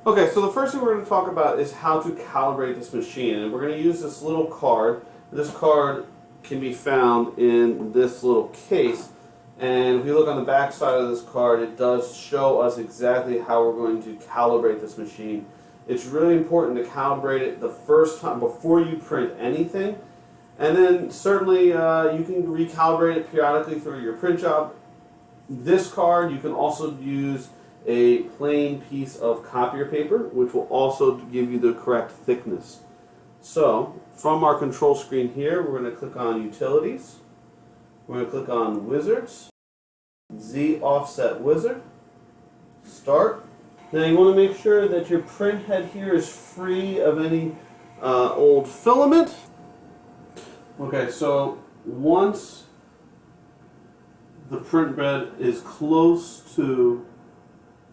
Okay, so the first thing we're going to talk about is how to calibrate this machine. And we're going to use this little card. This card can be found in this little case. And if you look on the back side of this card, it does show us exactly how we're going to calibrate this machine. It's really important to calibrate it the first time before you print anything. And then certainly you can recalibrate it periodically through your print job. This card, you can also use a plain piece of copier paper, which will also give you the correct thickness. So, from our control screen here, we're going to click on Utilities. We're going to click on Wizards, Z Offset Wizard, Start. Now you want to make sure that your print head here is free of any old filament. Okay, so once the print bed is close to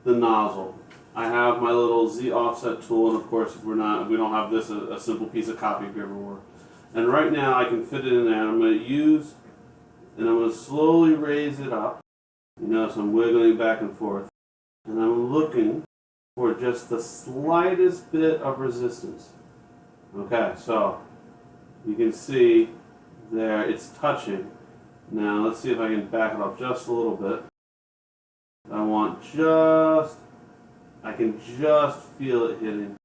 the nozzle, I have my little Z offset tool, and of course if we don't have this, a simple piece of copy paper will work. And right now I can fit it in there. I'm going to slowly raise it up. You notice I'm wiggling back and forth, and I'm looking for just the slightest bit of resistance. Okay, so you can see there it's touching. Now let's see if I can back it up just a little bit. I can just feel it hitting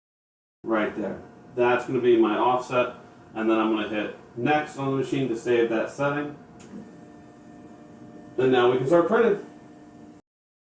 right there. That's going to be my offset, and then I'm going to hit next on the machine to save that setting. And now we can start printing.